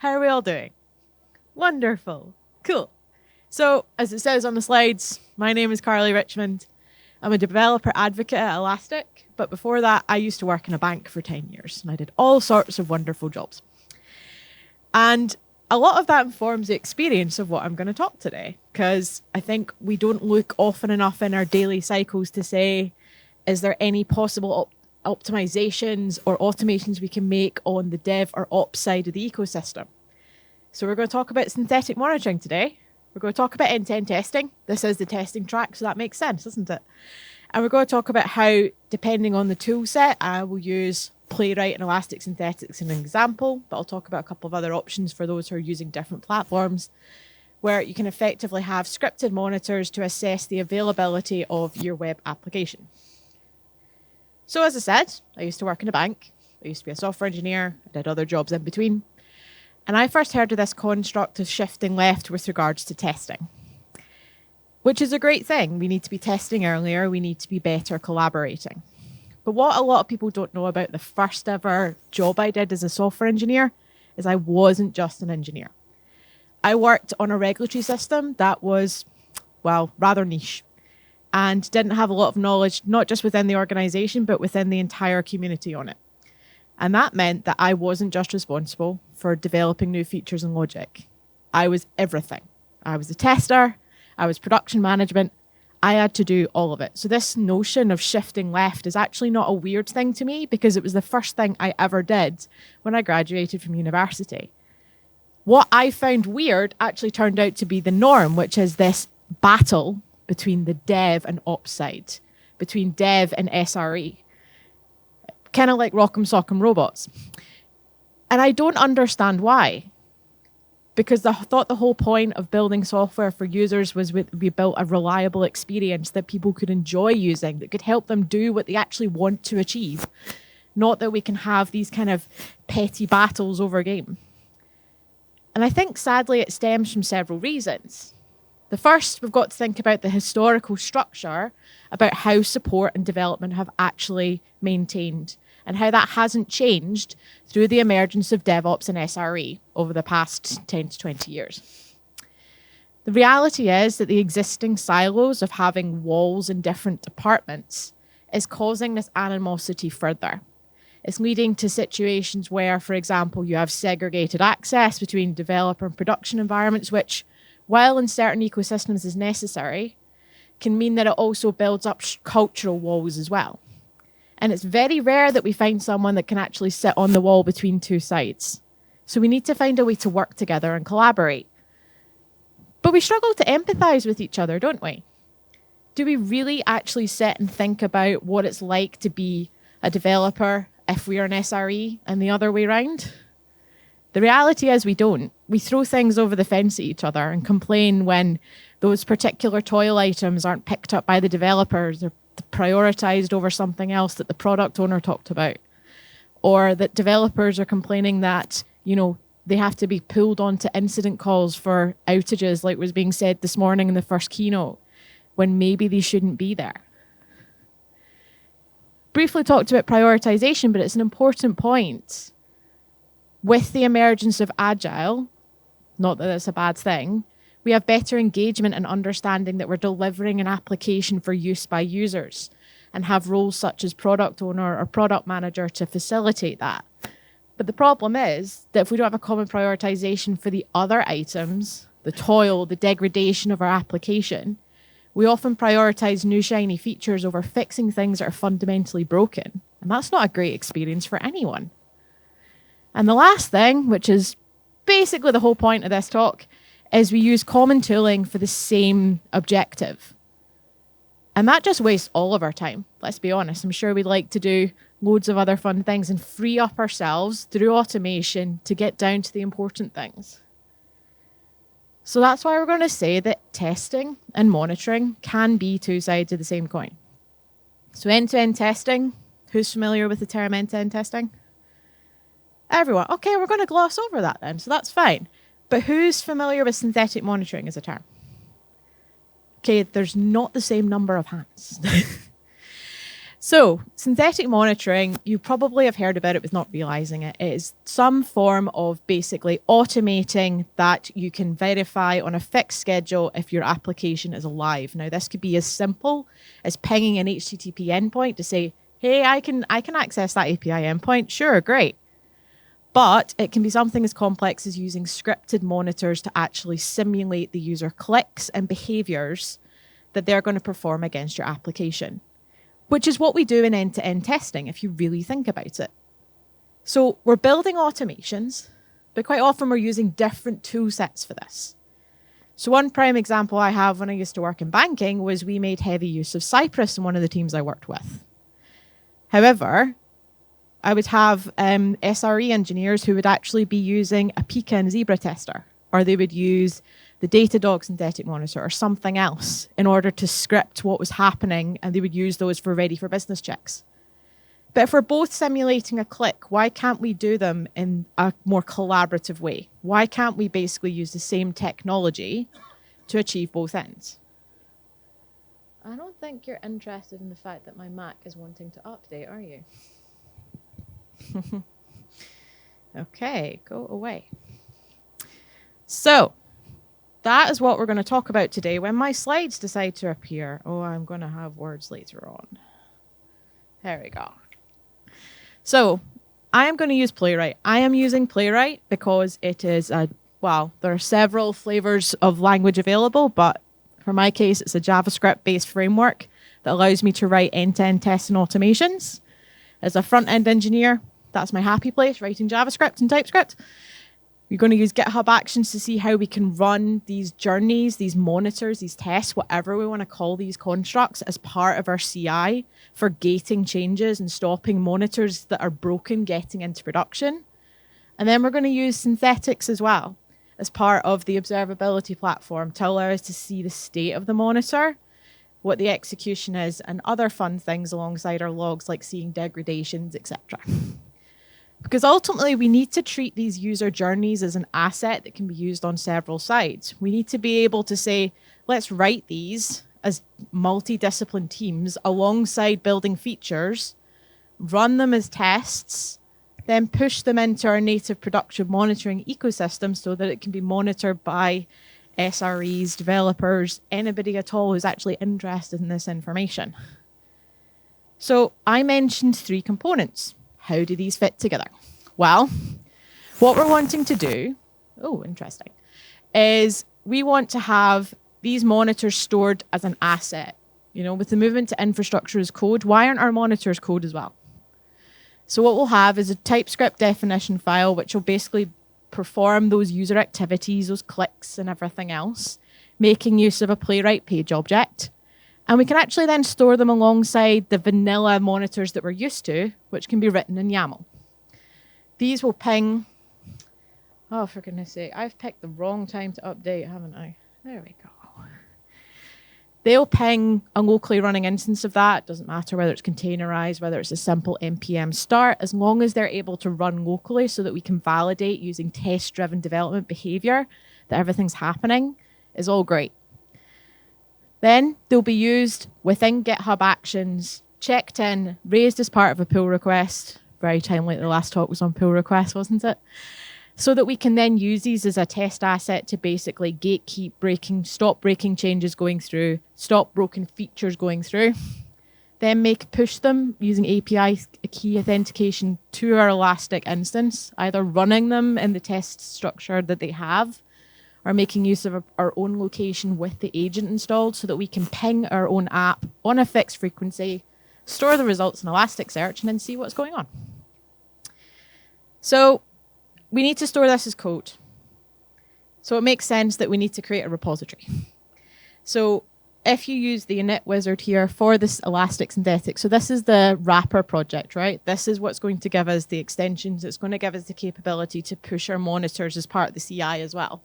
How are we all doing? Wonderful. Cool. So, as it says on the slides, my name is Carly Richmond. I'm a developer advocate at Elastic, but before that, I used to work in a bank for 10 years, and I did all sorts of wonderful jobs. And a lot of that informs the experience of what I'm going to talk today, because I think we don't look often enough in our daily cycles to say, is there any possible optimizations or automations we can make on the dev or ops side of the ecosystem? So we're going to talk about synthetic monitoring today. We're going to talk about end-to-end testing. This is the testing track, so that makes sense, doesn't it? And we're going to talk about how, depending on the tool set, I will use Playwright and Elastic Synthetics as an example, but I'll talk about a couple of other options for those who are using different platforms, where you can effectively have scripted monitors to assess the availability of your web application. So as I said, I used to work in a bank. I used to be a software engineer. I did other jobs in between. And I first heard of this construct of shifting left with regards to testing, which is a great thing. We need to be testing earlier. We need to be better collaborating. But what a lot of people don't know about the first ever job I did as a software engineer is I wasn't just an engineer. I worked on a regulatory system that was, well, rather niche and didn't have a lot of knowledge, not just within the organization, but within the entire community on it. And that meant that I wasn't just responsible for developing new features and logic. I was everything. I was a tester, I was production management, I had to do all of it. So this notion of shifting left is actually not a weird thing to me because it was the first thing I ever did when I graduated from university. What I found weird actually turned out to be the norm, which is this battle between the dev and ops side, between dev and SRE. Kind of like Rock'em Sock'em Robots. And I don't understand why. Because I thought the whole point of building software for users was we built a reliable experience that people could enjoy using, that could help them do what they actually want to achieve. Not that we can have these kind of petty battles over a game. And I think, sadly, it stems from several reasons. The first, we've got to think about the historical structure about how support and development have actually maintained and how that hasn't changed through the emergence of DevOps and SRE over the past 10 to 20 years. The reality is that the existing silos of having walls in different departments is causing this animosity further. It's leading to situations where, for example, you have segregated access between developer and production environments, which, while in certain ecosystems is necessary, can mean that it also builds up cultural walls as well. And it's very rare that we find someone that can actually sit on the wall between two sides. So we need to find a way to work together and collaborate. But we struggle to empathize with each other, don't we? Do we really actually sit and think about what it's like to be a developer if we are an SRE and the other way around? The reality is we don't. We throw things over the fence at each other and complain when those particular toil items aren't picked up by the developers. They're prioritized over something else that the product owner talked about. Or that developers are complaining that, they have to be pulled onto incident calls for outages, like was being said this morning in the first keynote, when maybe they shouldn't be there. Briefly talked about prioritization, but it's an important point. With the emergence of Agile, not that it's a bad thing, we have better engagement and understanding that we're delivering an application for use by users and have roles such as product owner or product manager to facilitate that. But the problem is that if we don't have a common prioritization for the other items, the toil, the degradation of our application, we often prioritize new shiny features over fixing things that are fundamentally broken. And that's not a great experience for anyone. And the last thing, which is basically the whole point of this talk, is we use common tooling for the same objective. And that just wastes all of our time. Let's be honest. I'm sure we'd like to do loads of other fun things and free up ourselves through automation to get down to the important things. So that's why we're going to say that testing and monitoring can be two sides of the same coin. So end-to-end testing, who's familiar with the term end-to-end testing? Everyone. Okay, we're going to gloss over that then, so that's fine. But who's familiar with synthetic monitoring as a term? Okay, there's not the same number of hands. So, synthetic monitoring, you probably have heard about it but not realizing it. It is some form of basically automating that you can verify on a fixed schedule if your application is alive. Now, this could be as simple as pinging an HTTP endpoint to say, hey, I can access that API endpoint. Sure, great. But it can be something as complex as using scripted monitors to actually simulate the user clicks and behaviors that they're going to perform against your application, which is what we do in end-to-end testing, if you really think about it. So we're building automations, but quite often we're using different tool sets for this. So one prime example I have when I used to work in banking was we made heavy use of Cypress in one of the teams I worked with. However, I would have SRE engineers who would actually be using a Pika and Zebra tester, or they would use the Datadog synthetic monitor or something else in order to script what was happening, and they would use those for ready for business checks. But if we're both simulating a click, why can't we do them in a more collaborative way? Why can't we basically use the same technology to achieve both ends? I don't think you're interested in the fact that my Mac is wanting to update, are you? Okay, go away. So, that is what we're going to talk about today when my slides decide to appear. Oh, I'm going to have words later on. There we go. So, I am going to use Playwright. I am using Playwright because it is there are several flavors of language available, but for my case, it's a JavaScript-based framework that allows me to write end-to-end tests and automations. As a front-end engineer, that's my happy place, writing JavaScript and TypeScript. We're going to use GitHub Actions to see how we can run these journeys, these monitors, these tests, whatever we want to call these constructs, as part of our CI for gating changes and stopping monitors that are broken getting into production. And then we're going to use synthetics as well as part of the observability platform to allow us to see the state of the monitor, what the execution is, and other fun things alongside our logs, like seeing degradations, etc. Because ultimately, we need to treat these user journeys as an asset that can be used on several sides. We need to be able to say, let's write these as multidiscipline teams alongside building features, run them as tests, then push them into our native production monitoring ecosystem so that it can be monitored by SREs, developers, anybody at all who's actually interested in this information. So I mentioned 3 components. How do these fit together? Well, what we're wanting to do, is we want to have these monitors stored as an asset. You know, with the movement to infrastructure as code, why aren't our monitors code as well? So what we'll have is a TypeScript definition file, which will basically perform those user activities, those clicks and everything else, making use of a Playwright page object. And we can actually then store them alongside the vanilla monitors that we're used to, which can be written in YAML. These will ping... Oh, for goodness sake, I've picked the wrong time to update, haven't I? There we go. They'll ping a locally running instance of that. It doesn't matter whether it's containerized, whether it's a simple npm start, as long as they're able to run locally so that we can validate using test-driven development behavior that everything's happening, is all great. Then they'll be used within GitHub Actions, checked in, raised as part of a pull request. Very timely, the last talk was on pull requests, wasn't it? So that we can then use these as a test asset to basically gatekeep stop breaking changes going through, stop broken features going through, then push them using API key authentication to our Elastic instance, either running them in the test structure that they have, or making use of our own location with the agent installed so that we can ping our own app on a fixed frequency, store the results in Elasticsearch, and then see what's going on. So we need to store this as code. So it makes sense that we need to create a repository. So if you use the init wizard here for this Elastic Synthetic, so this is the wrapper project, right? This is what's going to give us the extensions. It's going to give us the capability to push our monitors as part of the CI as well.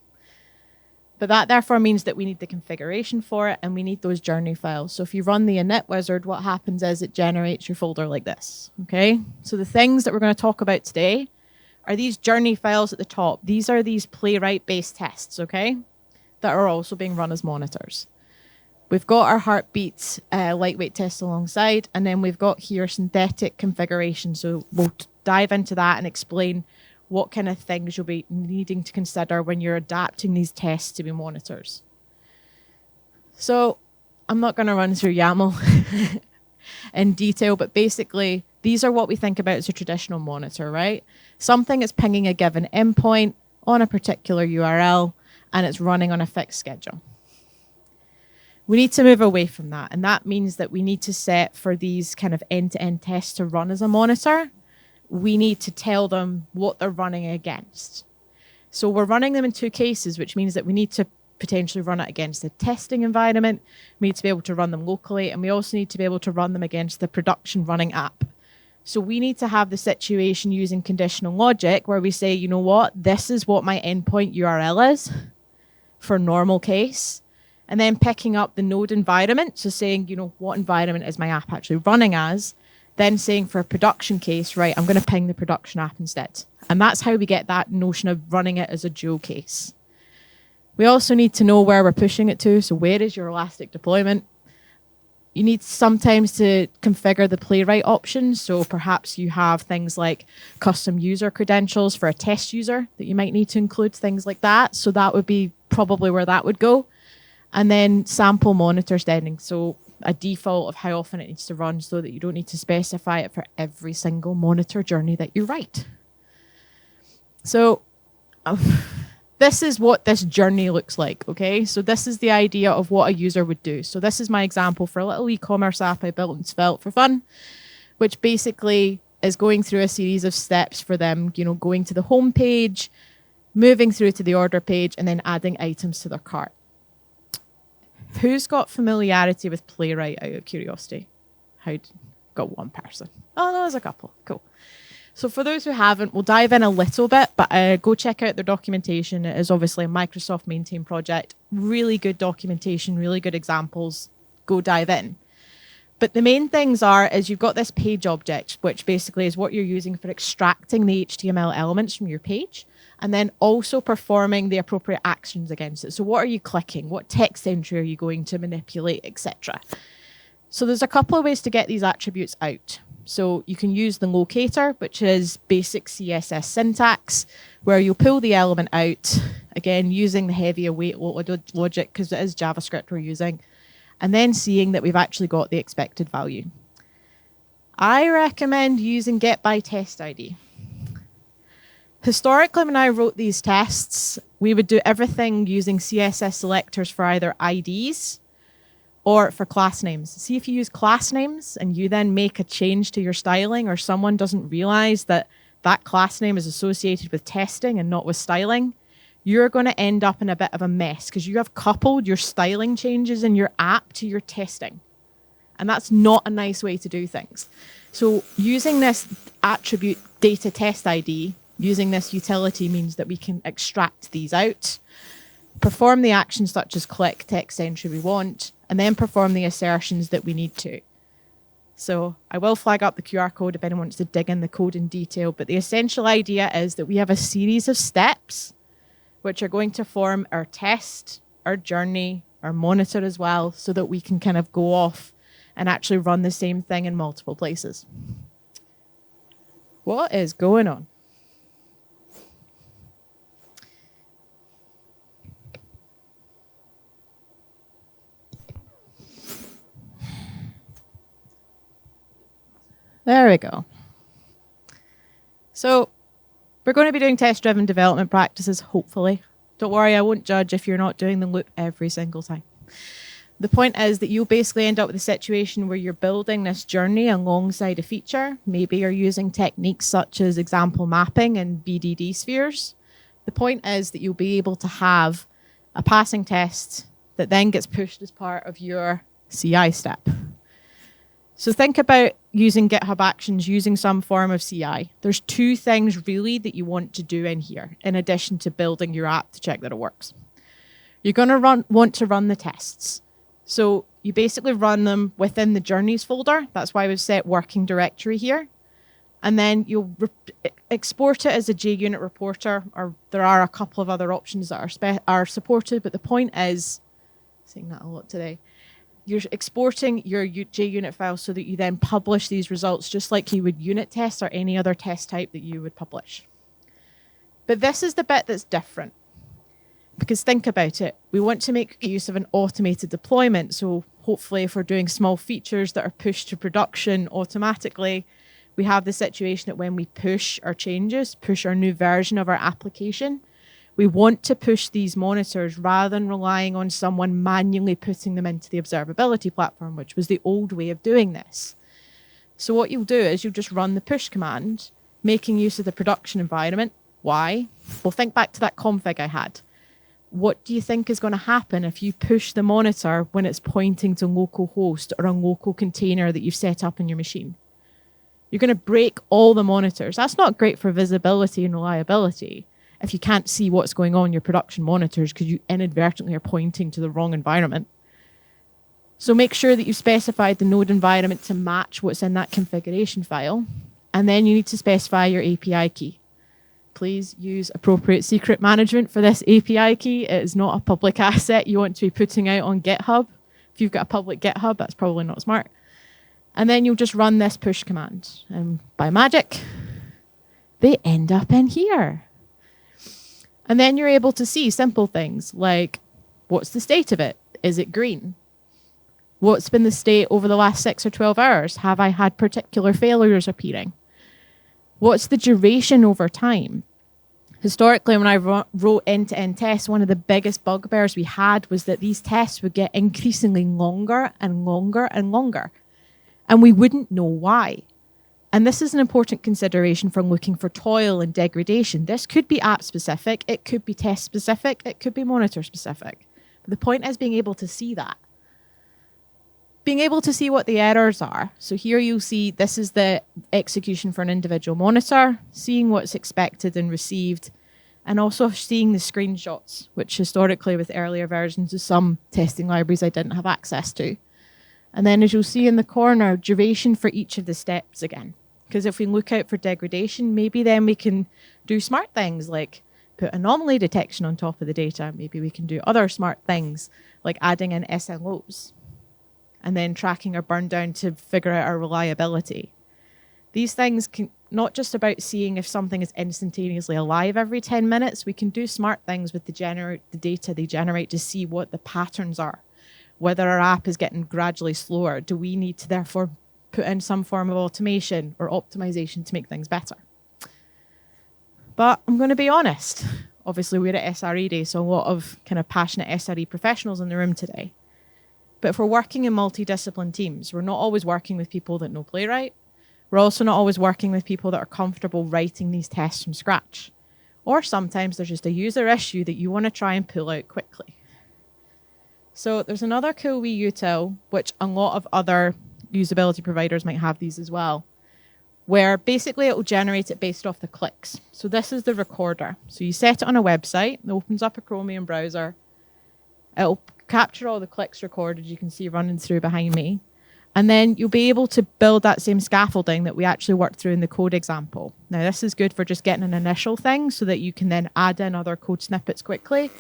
But that therefore means that we need the configuration for it, and we need those journey files. So if you run the init wizard, what happens is it generates your folder like this, okay? So the things that we're going to talk about today are these journey files at the top. These are these Playwright-based tests, okay, that are also being run as monitors. We've got our heartbeats lightweight test alongside, and then we've got here synthetic configuration. So we'll dive into that and explain what kind of things you'll be needing to consider when you're adapting these tests to be monitors. So I'm not going to run through YAML in detail, but basically these are what we think about as a traditional monitor, right? Something is pinging a given endpoint on a particular URL, and it's running on a fixed schedule. We need to move away from that, and that means that we need to set for these kind of end-to-end tests to run as a monitor, we need to tell them what they're running against. So we're running them in two cases, which means that we need to potentially run it against the testing environment, we need to be able to run them locally, and we also need to be able to run them against the production running app. So we need to have the situation using conditional logic where we say, you know what, this is what my endpoint URL is for normal case, and then picking up the node environment, so saying, you know, what environment is my app actually running as, then saying for a production case, right, I'm going to ping the production app instead. And that's how we get that notion of running it as a dual case. We also need to know where we're pushing it to, so where is your elastic deployment? You need sometimes to configure the playwright options, so perhaps you have things like custom user credentials for a test user that you might need to include, things like that, so that would be probably where that would go. And then sample monitor setting, so a default of how often it needs to run so that you don't need to specify it for every single monitor journey that you write. So this is what this journey looks like, okay? So this is the idea of what a user would do. So this is my example for a little e-commerce app I built in Svelte for fun, which basically is going through a series of steps for them, you know, going to the home page, moving through to the order page, and then adding items to their cart. Who's got familiarity with Playwright out of curiosity? Got one person. Oh, no, there's a couple. Cool. So for those who haven't, we'll dive in a little bit, but go check out their documentation. It is obviously a Microsoft maintained project. Really good documentation, really good examples. Go dive in. But the main things is you've got this page object, which basically is what you're using for extracting the HTML elements from your page, and then also performing the appropriate actions against it. So what are you clicking? What text entry are you going to manipulate, etc.? So there's a couple of ways to get these attributes out. So you can use the locator, which is basic CSS syntax, where you'll pull the element out, again, using the heavy await logic, because it is JavaScript we're using, and then seeing that we've actually got the expected value. I recommend using getByTestID. Historically, when I wrote these tests, we would do everything using CSS selectors for either IDs or for class names. See, if you use class names and you then make a change to your styling, or someone doesn't realize that that class name is associated with testing and not with styling, you're going to end up in a bit of a mess because you have coupled your styling changes in your app to your testing. And that's not a nice way to do things. So using this attribute data test ID, using this utility, means that we can extract these out, perform the actions such as click, text entry we want, and then perform the assertions that we need to. So I will flag up the QR code if anyone wants to dig in the code in detail, but the essential idea is that we have a series of steps which are going to form our test, our journey, our monitor as well, so that we can kind of go off and actually run the same thing in multiple places. What is going on? There we go. So we're going to be doing test-driven development practices, hopefully. Don't worry, I won't judge if you're not doing the loop every single time. The point is that you'll basically end up with a situation where you're building this journey alongside a feature. Maybe you're using techniques such as example mapping and BDD spheres. The point is that you'll be able to have a passing test that then gets pushed as part of your CI step. So think about using GitHub Actions, using some form of CI. There's two things really that you want to do in here, in addition to building your app to check that it works. You're going to want to run the tests. So you basically run them within the journeys folder. That's why we've set working directory here. And then you'll export it as a JUnit reporter, or there are a couple of other options that are supported. But the point is, saying that a lot today, you're exporting your JUnit file so that you then publish these results just like you would unit tests or any other test type that you would publish. But this is the bit that's different. Because think about it, we want to make use of an automated deployment. So hopefully if we're doing small features that are pushed to production automatically, we have the situation that when we push our changes, push our new version of our application, we want to push these monitors rather than relying on someone manually putting them into the observability platform, which was the old way of doing this. So what you'll do is you'll just run the push command, making use of the production environment. Why? Well, think back to that config I had. What do you think is going to happen if you push the monitor when it's pointing to localhost or a local container that you've set up in your machine? You're going to break all the monitors. That's not great for visibility and reliability if you can't see what's going on in your production monitors because you inadvertently are pointing to the wrong environment. So make sure that you've specified the node environment to match what's in that configuration file. And then you need to specify your API key. Please use appropriate secret management for this API key. It is not a public asset you want to be putting out on GitHub. If you've got a public GitHub, that's probably not smart. And then you'll just run this push command. And by magic, they end up in here. And then you're able to see simple things like, what's the state of it? Is it green? What's been the state over the last 6 or 12 hours? Have I had particular failures appearing? What's the duration over time? Historically, when I wrote end-to-end tests, one of the biggest bugbears we had was that these tests would get increasingly longer and longer and longer. And we wouldn't know why. And this is an important consideration for looking for toil and degradation. This could be app-specific, it could be test-specific, it could be monitor-specific. But the point is being able to see that. Being able to see what the errors are. So here you'll see this is the execution for an individual monitor, seeing what's expected and received, and also seeing the screenshots, which historically with earlier versions of some testing libraries I didn't have access to. And then as you'll see in the corner, duration for each of the steps again. Because if we look out for degradation, maybe then we can do smart things like put anomaly detection on top of the data. Maybe we can do other smart things like adding in SLOs and then tracking our burn down to figure out our reliability. These things can not just about seeing if something is instantaneously alive every 10 minutes, we can do smart things with the data they generate to see what the patterns are. Whether our app is getting gradually slower, do we need to therefore put in some form of automation or optimization to make things better? But I'm going to be honest. Obviously, we're at SRE Day, so a lot of kind of passionate SRE professionals in the room today. But if we're working in multidiscipline teams, we're not always working with people that know Playwright. We're also not always working with people that are comfortable writing these tests from scratch. Or sometimes there's just a user issue that you want to try and pull out quickly. So there's another cool wee util, which a lot of other usability providers might have these as well, where basically it will generate it based off the clicks. So this is the recorder. So you set it on a website, it opens up a Chromium browser, it'll capture all the clicks recorded, you can see running through behind me, and then you'll be able to build that same scaffolding that we actually worked through in the code example. Now this is good for just getting an initial thing so that you can then add in other code snippets quickly,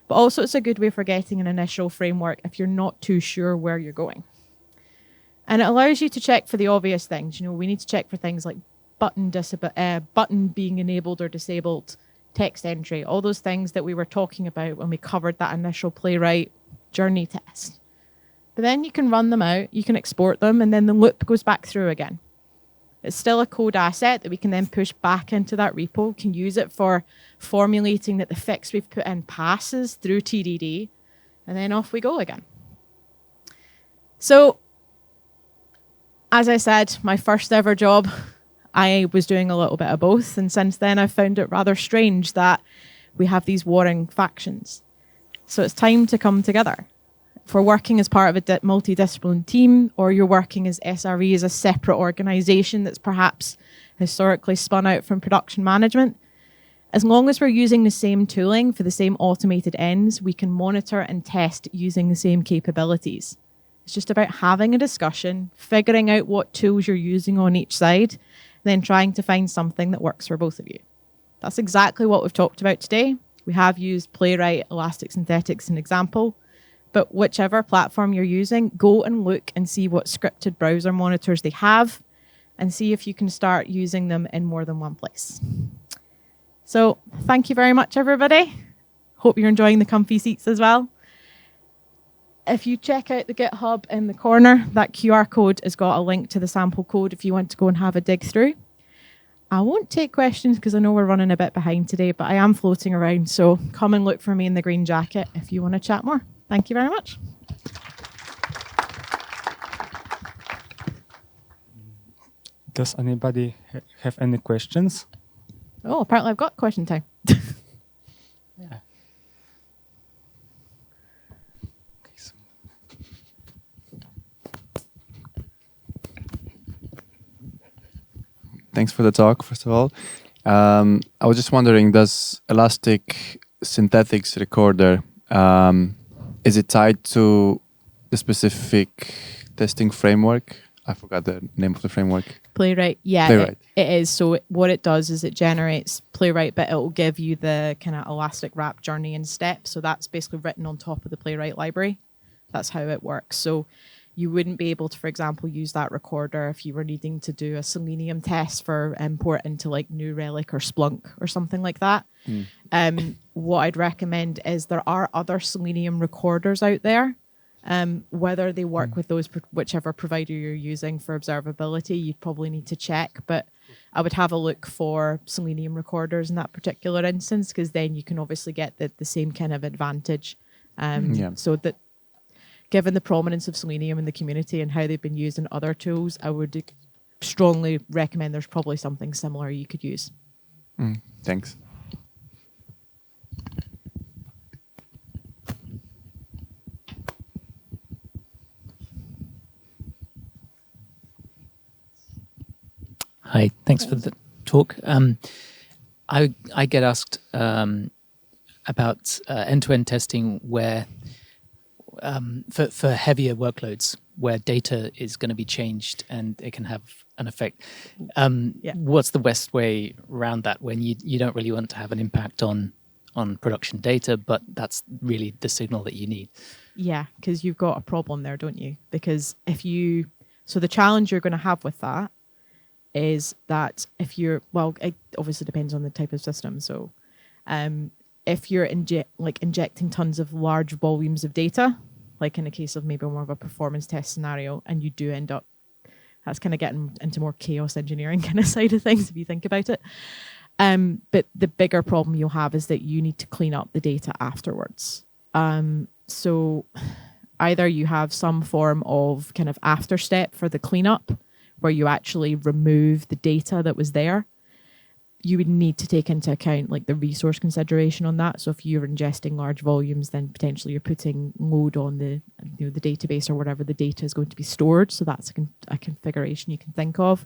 but also it's a good way for getting an initial framework if you're not too sure where you're going. And it allows you to check for the obvious things. You know, we need to check for things like button being enabled or disabled, text entry, all those things that we were talking about when we covered that initial Playwright journey test. But then you can run them out, you can export them, and then the loop goes back through again. It's still a code asset that we can then push back into that repo, can use it for formulating that the fix we've put in passes through TDD, and then off we go again. So, as I said, my first ever job, I was doing a little bit of both, and since then I've found it rather strange that we have these warring factions. So it's time to come together. If we're working as part of a multidisciplinary team, or you're working as SRE as a separate organization that's perhaps historically spun out from production management, as long as we're using the same tooling for the same automated ends, we can monitor and test using the same capabilities. It's just about having a discussion, figuring out what tools you're using on each side, then trying to find something that works for both of you. That's exactly what we've talked about today. We have used Playwright, Elastic Synthetic as an example, But whichever platform you're using, go and look and see what scripted browser monitors they have and see if you can start using them in more than one place. So thank you very much, everybody. Hope you're enjoying the comfy seats as well. If you check out the GitHub in the corner, that QR code has got a link to the sample code if you want to go and have a dig through. I won't take questions because I know we're running a bit behind today, but I am floating around, so come and look for me in the green jacket if you want to chat more. Thank you very much. Does anybody have any questions? Oh, apparently I've got question time. Yeah. Okay, so Thanks for the talk, first of all. I was just wondering, does Elastic Synthetics Recorder, is it tied to the specific testing framework? I forgot the name of the framework. Playwright, yeah, Playwright. It is. So what it does is it generates Playwright, but it will give you the kind of Elastic Wrap journey and steps. So that's basically written on top of the Playwright library. That's how it works. So you wouldn't be able to, for example, use that recorder if you were needing to do a Selenium test for import into like New Relic or Splunk or something like that. What I'd recommend is there are other Selenium recorders out there. Whether they work with those, whichever provider you're using for observability, you'd probably need to check. But I would have a look for Selenium recorders in that particular instance, because then you can obviously get the same kind of advantage. So that given the prominence of Selenium in the community and how they've been used in other tools, I would strongly recommend there's probably something similar you could use. Thanks. Hi, thanks for the talk. I get asked about end-to-end testing where for heavier workloads where data is going to be changed and it can have an effect. What's the best way around that when you don't really want to have an impact on production data, but that's really the signal that you need? Yeah, because you've got a problem there, don't you? Because so the challenge you're going to have with that is that if you're, well, it obviously depends on the type of system. So if you're injecting tons of large volumes of data, like in a case of maybe more of a performance test scenario, and you do end up, that's kind of getting into more chaos engineering kind of side of things if you think about it. But the bigger problem you'll have is that you need to clean up the data afterwards. So either you have some form of kind of after step for the cleanup, where you actually remove the data that was there. You would need to take into account like the resource consideration on that. So if you're ingesting large volumes, then potentially you're putting load on the database or whatever the data is going to be stored. So that's a configuration you can think of.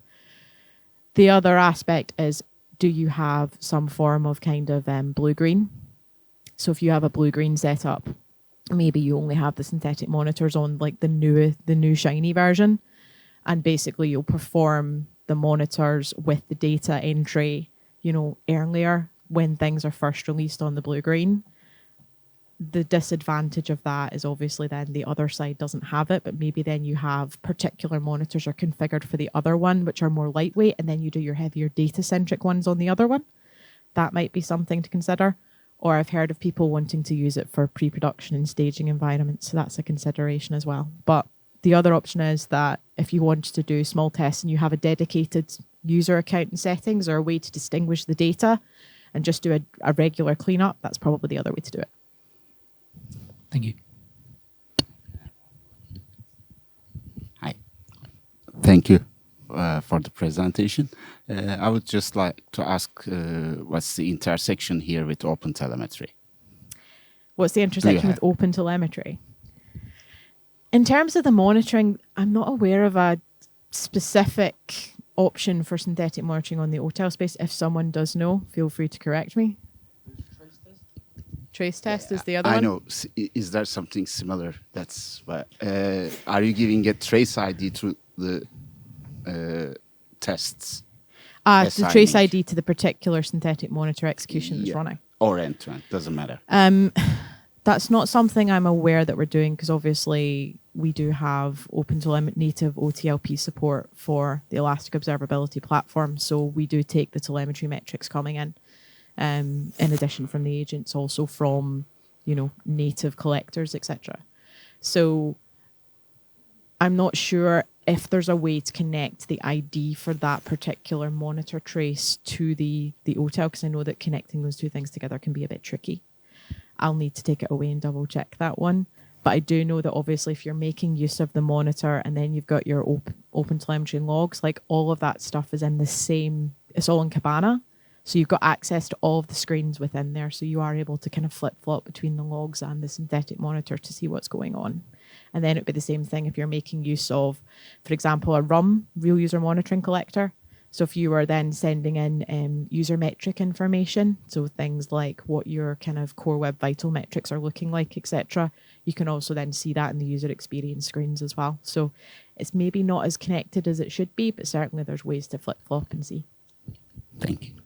The other aspect is, do you have some form of kind of blue-green? So if you have a blue-green setup, maybe you only have the synthetic monitors on like the new shiny version. And basically you'll perform the monitors with the data entry, earlier when things are first released on the blue-green. The disadvantage of that is obviously then the other side doesn't have it, but maybe then you have particular monitors are configured for the other one, which are more lightweight, and then you do your heavier data-centric ones on the other one. That might be something to consider. Or I've heard of people wanting to use it for pre-production and staging environments, so that's a consideration as well. But the other option is that if you want to do small tests and you have a dedicated user account and settings or a way to distinguish the data and just do a regular cleanup, that's probably the other way to do it. Thank you. Hi. Thank you for the presentation. I would just like to ask what's the intersection here with OpenTelemetry? What's the intersection with OpenTelemetry? In terms of the monitoring, I'm not aware of a specific option for synthetic monitoring on the OTel space. If someone does know, feel free to correct me. Trace test is the other one? I know. Is there something similar? That's what. Are you giving a trace ID to the tests? The trace ID to the particular synthetic monitor execution that's running. Or end-to-end, doesn't matter. That's not something I'm aware that we're doing, because obviously we do have native OTLP support for the Elastic Observability platform. So we do take the telemetry metrics coming in addition from the agents, also from, native collectors, etc. So I'm not sure if there's a way to connect the ID for that particular monitor trace to the OTel, because I know that connecting those two things together can be a bit tricky. I'll need to take it away and double check that one. But I do know that obviously if you're making use of the monitor and then you've got your open telemetry and logs, like all of that stuff is in the same, it's all in Kibana. So you've got access to all of the screens within there. So you are able to kind of flip-flop between the logs and the synthetic monitor to see what's going on. And then it'd be the same thing if you're making use of, for example, a RUM, Real User Monitoring Collector. So if you were then sending in user metric information, so things like what your kind of core web vital metrics are looking like, etc., you can also then see that in the user experience screens as well. So it's maybe not as connected as it should be, but certainly there's ways to flip-flop and see. Thank you.